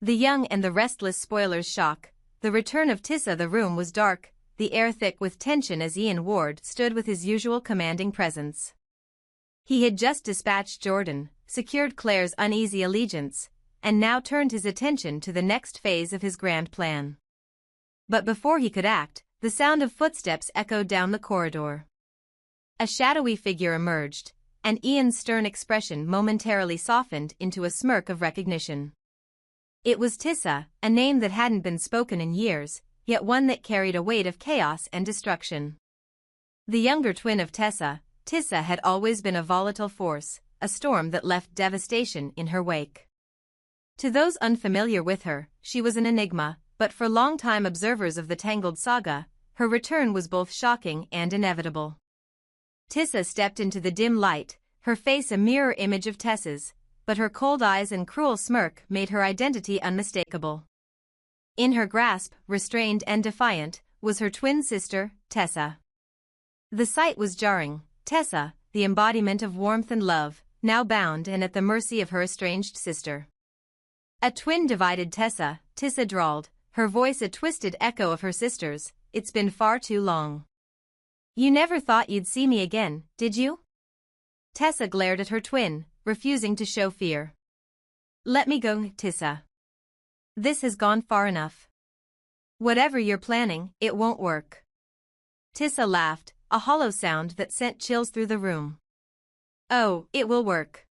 The young and the restless spoilers shock. The return of Tissa. The room was dark, the air thick with tension as Ian Ward stood with his usual commanding presence. He had just dispatched Jordan, secured Claire's uneasy allegiance, and now turned his attention to the next phase of his grand plan. But before he could act, the sound of footsteps echoed down the corridor. A shadowy figure emerged, and Ian's stern expression momentarily softened into a smirk of recognition. It was Tissa, a name that hadn't been spoken in years, yet one that carried a weight of chaos and destruction. The younger twin of Tessa, Tissa had always been a volatile force, a storm that left devastation in her wake. To those unfamiliar with her, she was an enigma, but for long-time observers of the tangled saga, her return was both shocking and inevitable. Tissa stepped into the dim light, her face a mirror image of Tessa's, but her cold eyes and cruel smirk made her identity unmistakable. In her grasp, restrained and defiant, was her twin sister, Tessa. The sight was jarring. Tessa, the embodiment of warmth and love, now bound and at the mercy of her estranged sister. A twin divided Tessa, Tissa drawled, her voice a twisted echo of her sister's. It's been far too long. You never thought you'd see me again, did you? Tessa glared at her twin, refusing to show fear. Let me go, Tissa. This has gone far enough. Whatever you're planning, it won't work. Tissa laughed, a hollow sound that sent chills through the room. Oh, it will work.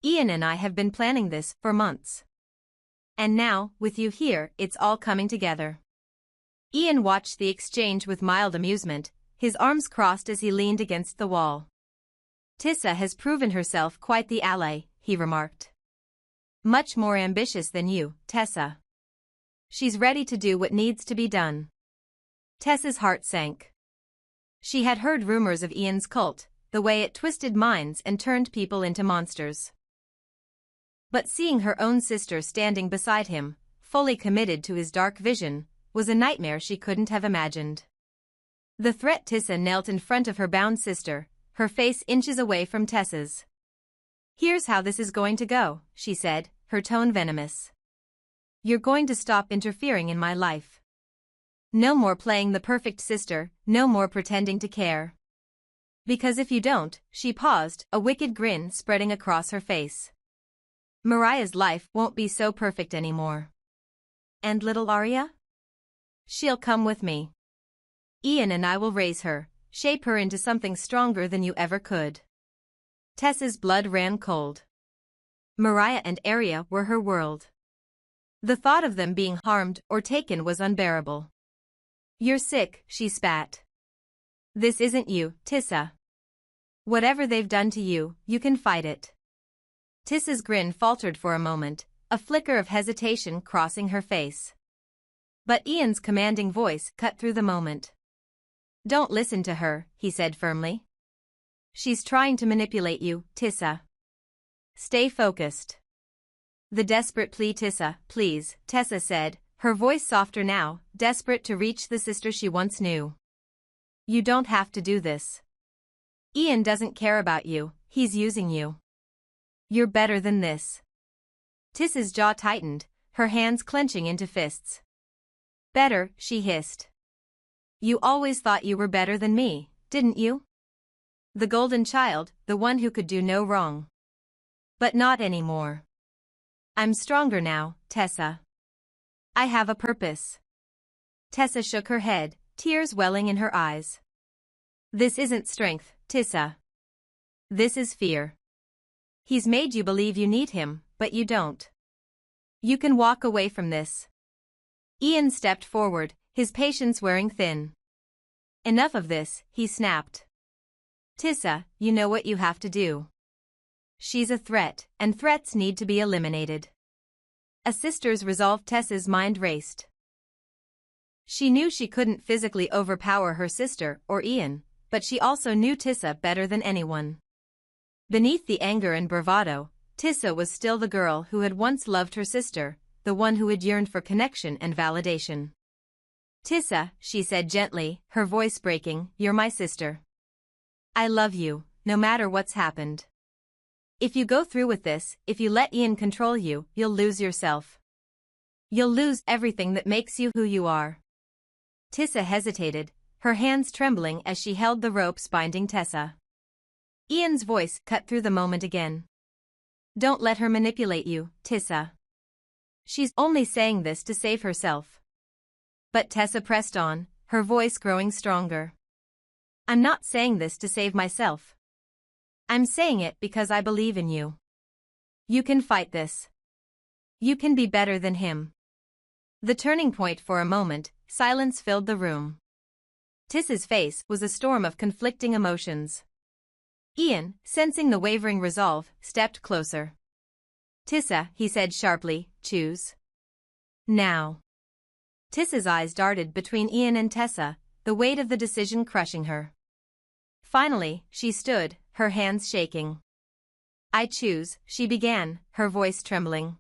Ian and I have been planning this for months. And now, with you here, it's all coming together. Ian watched the exchange with mild amusement, his arms crossed as he leaned against the wall. Tissa has proven herself quite the ally, he remarked. Much more ambitious than you, Tessa. She's ready to do what needs to be done. Tessa's heart sank. She had heard rumors of Ian's cult, the way it twisted minds and turned people into monsters. But seeing her own sister standing beside him, fully committed to his dark vision, was a nightmare she couldn't have imagined. The threat. Tissa knelt in front of her bound sister, her face inches away from Tessa's. Here's how this is going to go, she said, her tone venomous. You're going to stop interfering in my life. No more playing the perfect sister, no more pretending to care. Because if you don't, she paused, a wicked grin spreading across her face. Mariah's life won't be so perfect anymore. And little Arya? She'll come with me. Ian and I will raise her, shape her into something stronger than you ever could. Tessa's blood ran cold. Mariah and Arya were her world. The thought of them being harmed or taken was unbearable. You're sick, she spat. This isn't you, Tissa. Whatever they've done to you, you can fight it. Tissa's grin faltered for a moment, a flicker of hesitation crossing her face. But Ian's commanding voice cut through the moment. Don't listen to her, he said firmly. She's trying to manipulate you, Tissa. Stay focused. The desperate plea. Tissa, please, Tessa said, her voice softer now, desperate to reach the sister she once knew. You don't have to do this. Ian doesn't care about you, he's using you. You're better than this. Tissa's jaw tightened, her hands clenching into fists. Better, she hissed. You always thought you were better than me, didn't you? The golden child, the one who could do no wrong. But not anymore. I'm stronger now, Tessa. I have a purpose. Tessa shook her head, tears welling in her eyes. This isn't strength, Tissa. This is fear. He's made you believe you need him, but you don't. You can walk away from this. Ian stepped forward, his patience wearing thin. Enough of this, he snapped. Tissa, you know what you have to do. She's a threat, and threats need to be eliminated. A sister's resolve. Tessa's mind raced. She knew she couldn't physically overpower her sister or Ian, but she also knew Tissa better than anyone. Beneath the anger and bravado, Tissa was still the girl who had once loved her sister, the one who had yearned for connection and validation. Tissa, she said gently, her voice breaking, you're my sister. I love you, no matter what's happened. If you go through with this, if you let Ian control you, you'll lose yourself. You'll lose everything that makes you who you are. Tissa hesitated, her hands trembling as she held the ropes binding Tessa. Ian's voice cut through the moment again. Don't let her manipulate you, Tissa. She's only saying this to save herself. But Tessa pressed on, her voice growing stronger. I'm not saying this to save myself. I'm saying it because I believe in you. You can fight this. You can be better than him. The turning point for a moment, silence filled the room. Tissa's face was a storm of conflicting emotions. Ian, sensing the wavering resolve, stepped closer. Tissa, he said sharply, choose. Now. Tissa's eyes darted between Ian and Tessa, the weight of the decision crushing her. Finally, she stood, her hands shaking. I choose, she began, her voice trembling.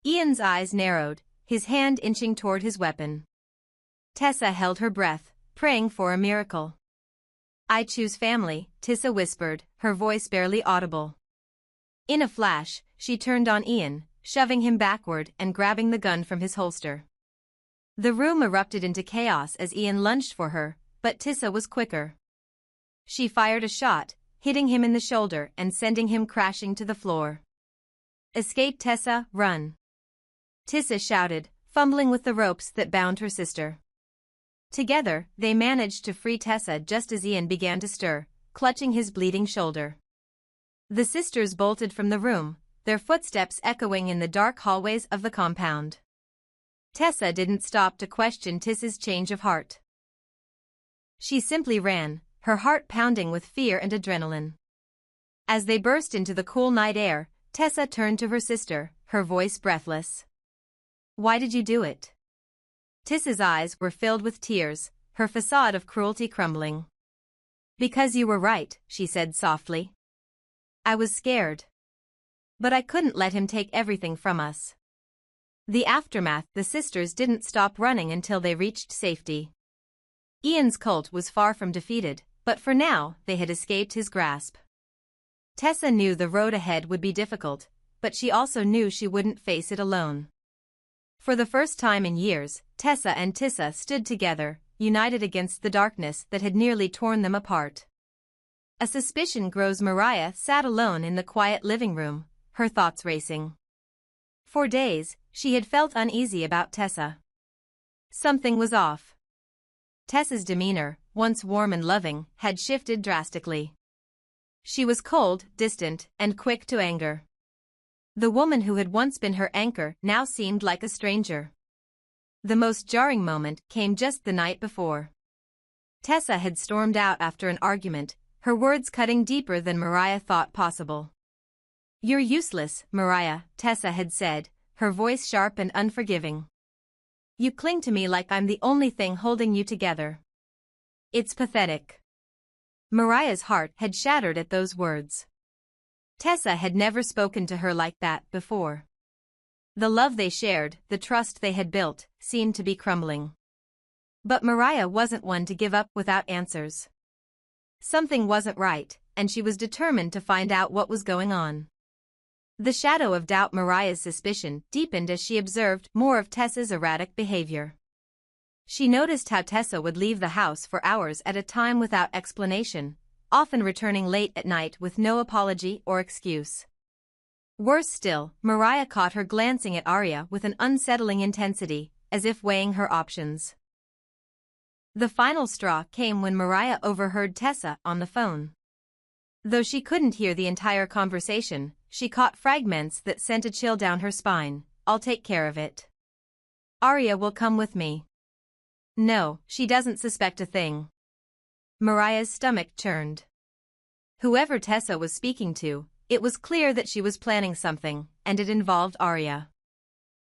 Ian's eyes narrowed, his hand inching toward his weapon. Tessa held her breath, praying for a miracle. I choose family, Tissa whispered, her voice barely audible. In a flash, she turned on Ian, shoving him backward and grabbing the gun from his holster. The room erupted into chaos as Ian lunged for her, but Tissa was quicker. She fired a shot, hitting him in the shoulder and sending him crashing to the floor. Escape, Tessa, run. Tissa shouted, fumbling with the ropes that bound her sister. Together, they managed to free Tessa just as Ian began to stir, clutching his bleeding shoulder. The sisters bolted from the room, their footsteps echoing in the dark hallways of the compound. Tessa didn't stop to question Tissa's change of heart. She simply ran, her heart pounding with fear and adrenaline. As they burst into the cool night air, Tessa turned to her sister, her voice breathless. Why did you do it? Tissa's eyes were filled with tears, her facade of cruelty crumbling. Because you were right, she said softly. I was scared. But I couldn't let him take everything from us. The aftermath, the sisters didn't stop running until they reached safety. Ian's cult was far from defeated, but for now, they had escaped his grasp. Tessa knew the road ahead would be difficult, but she also knew she wouldn't face it alone. For the first time in years, Tessa and Tissa stood together, united against the darkness that had nearly torn them apart. A suspicion grows. Mariah sat alone in the quiet living room, her thoughts racing. For days, she had felt uneasy about Tessa. Something was off. Tessa's demeanor, once warm and loving, had shifted drastically. She was cold, distant, and quick to anger. The woman who had once been her anchor now seemed like a stranger. The most jarring moment came just the night before. Tessa had stormed out after an argument, her words cutting deeper than Mariah thought possible. You're useless, Mariah, Tessa had said, her voice sharp and unforgiving. You cling to me like I'm the only thing holding you together. It's pathetic. Mariah's heart had shattered at those words. Tessa had never spoken to her like that before. The love they shared, the trust they had built, seemed to be crumbling. But Mariah wasn't one to give up without answers. Something wasn't right, and she was determined to find out what was going on. The shadow of doubt, Mariah's suspicion, deepened as she observed more of Tessa's erratic behavior. She noticed how Tessa would leave the house for hours at a time without explanation, often returning late at night with no apology or excuse. Worse still, Mariah caught her glancing at Arya with an unsettling intensity, as if weighing her options. The final straw came when Mariah overheard Tessa on the phone. Though she couldn't hear the entire conversation, she caught fragments that sent a chill down her spine. I'll take care of it. Arya will come with me. No, she doesn't suspect a thing. Mariah's stomach churned. Whoever Tessa was speaking to, it was clear that she was planning something, and it involved Arya.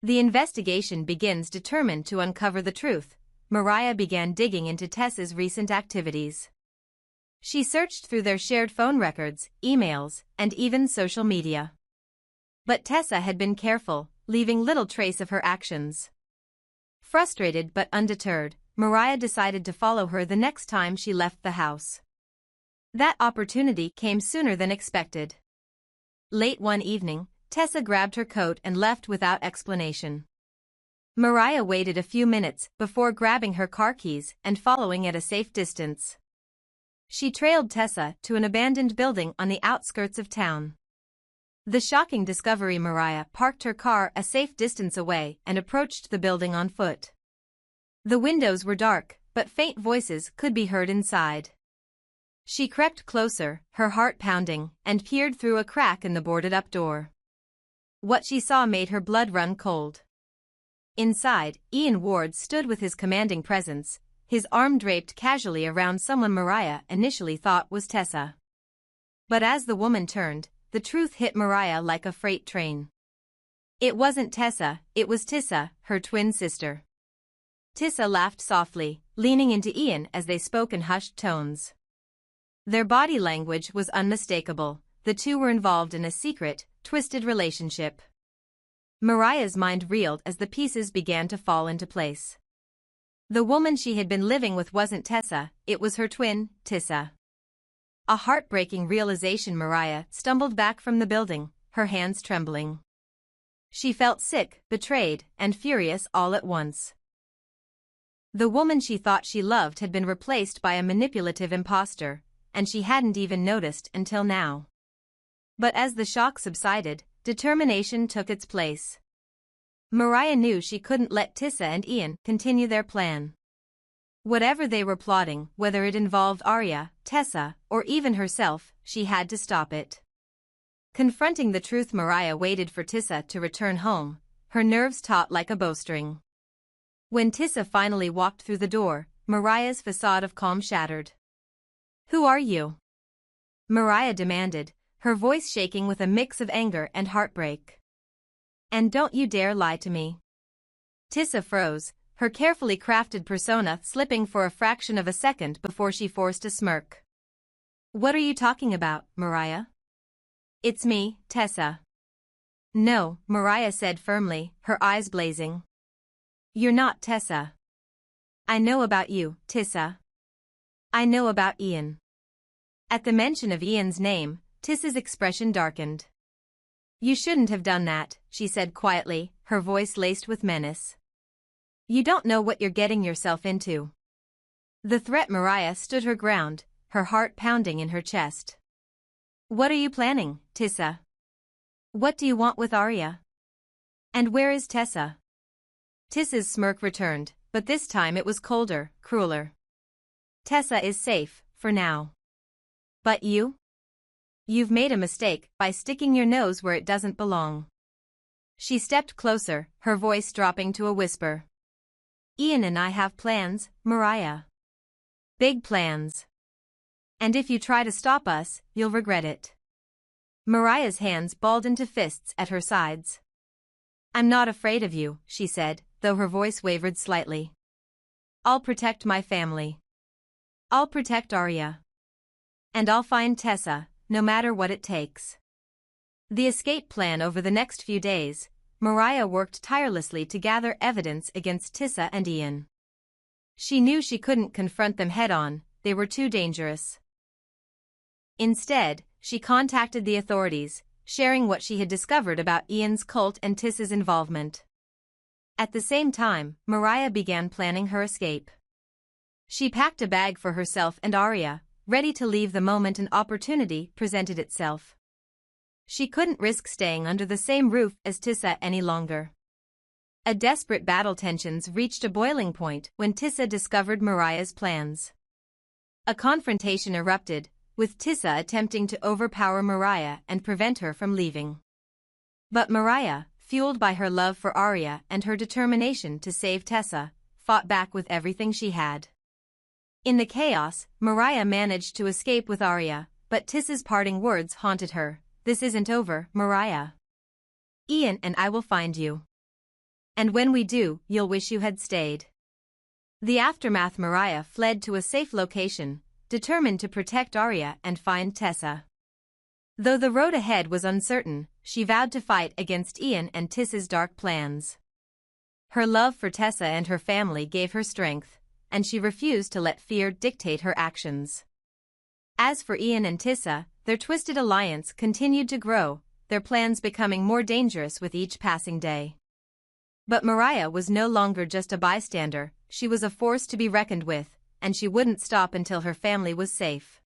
The investigation begins. Determined to uncover the truth, Mariah began digging into Tessa's recent activities. She searched through their shared phone records, emails, and even social media. But Tessa had been careful, leaving little trace of her actions. Frustrated but undeterred, Mariah decided to follow her the next time she left the house. That opportunity came sooner than expected. Late one evening, Tessa grabbed her coat and left without explanation. Mariah waited a few minutes before grabbing her car keys and following at a safe distance. She trailed Tessa to an abandoned building on the outskirts of town. The shocking discovery: Mariah parked her car a safe distance away and approached the building on foot. The windows were dark, but faint voices could be heard inside. She crept closer, her heart pounding, and peered through a crack in the boarded-up door. What she saw made her blood run cold. Inside, Ian Ward stood with his commanding presence, his arm draped casually around someone Mariah initially thought was Tessa. But as the woman turned, the truth hit Mariah like a freight train. It wasn't Tessa, it was Tissa, her twin sister. Tissa laughed softly, leaning into Ian as they spoke in hushed tones. Their body language was unmistakable. The two were involved in a secret, twisted relationship. Mariah's mind reeled as the pieces began to fall into place. The woman she had been living with wasn't Tessa, it was her twin, Tissa. A heartbreaking realization. Mariah stumbled back from the building, her hands trembling. She felt sick, betrayed, and furious all at once. The woman she thought she loved had been replaced by a manipulative imposter, and she hadn't even noticed until now. But as the shock subsided, determination took its place. Mariah knew she couldn't let Tissa and Ian continue their plan. Whatever they were plotting, whether it involved Arya, Tessa, or even herself, she had to stop it. Confronting the truth, Mariah waited for Tissa to return home, her nerves taut like a bowstring. When Tissa finally walked through the door, Mariah's facade of calm shattered. "Who are you?" Mariah demanded, her voice shaking with a mix of anger and heartbreak. "And don't you dare lie to me." Tissa froze, her carefully crafted persona slipping for a fraction of a second before she forced a smirk. "What are you talking about, Mariah?" "It's me, Tessa." "No," Mariah said firmly, her eyes blazing. "You're not Tessa." "I know about you, Tissa. I know about Ian." At the mention of Ian's name, Tissa's expression darkened. "You shouldn't have done that," she said quietly, her voice laced with menace. "You don't know what you're getting yourself into." The threat. Mariah stood her ground, her heart pounding in her chest. "What are you planning, Tissa? What do you want with Arya? And where is Tessa?" Tissa's smirk returned, but this time it was colder, crueler. "Tessa is safe, for now. But you? You've made a mistake by sticking your nose where it doesn't belong." She stepped closer, her voice dropping to a whisper. "Ian and I have plans, Mariah. Big plans. And if you try to stop us, you'll regret it." Mariah's hands balled into fists at her sides. "I'm not afraid of you," she said, though her voice wavered slightly. "I'll protect my family. I'll protect Arya. And I'll find Tessa, no matter what it takes." The escape plan. Over the next few days, Mariah worked tirelessly to gather evidence against Tissa and Ian. She knew she couldn't confront them head-on, they were too dangerous. Instead, she contacted the authorities, sharing what she had discovered about Ian's cult and Tissa's involvement. At the same time, Mariah began planning her escape. She packed a bag for herself and Arya, ready to leave the moment an opportunity presented itself. She couldn't risk staying under the same roof as Tissa any longer. A desperate battle. Tensions reached a boiling point when Tissa discovered Mariah's plans. A confrontation erupted, with Tissa attempting to overpower Mariah and prevent her from leaving. But Mariah, fueled by her love for Arya and her determination to save Tessa, fought back with everything she had. In the chaos, Mariah managed to escape with Arya, but Tissa's parting words haunted her. "This isn't over, Mariah. Ian and I will find you. And when we do, you'll wish you had stayed." The aftermath. Mariah fled to a safe location, determined to protect Arya and find Tessa. Though the road ahead was uncertain, she vowed to fight against Ian and Tissa's dark plans. Her love for Tessa and her family gave her strength, and she refused to let fear dictate her actions. As for Ian and Tissa, their twisted alliance continued to grow, their plans becoming more dangerous with each passing day. But Mariah was no longer just a bystander, she was a force to be reckoned with, and she wouldn't stop until her family was safe.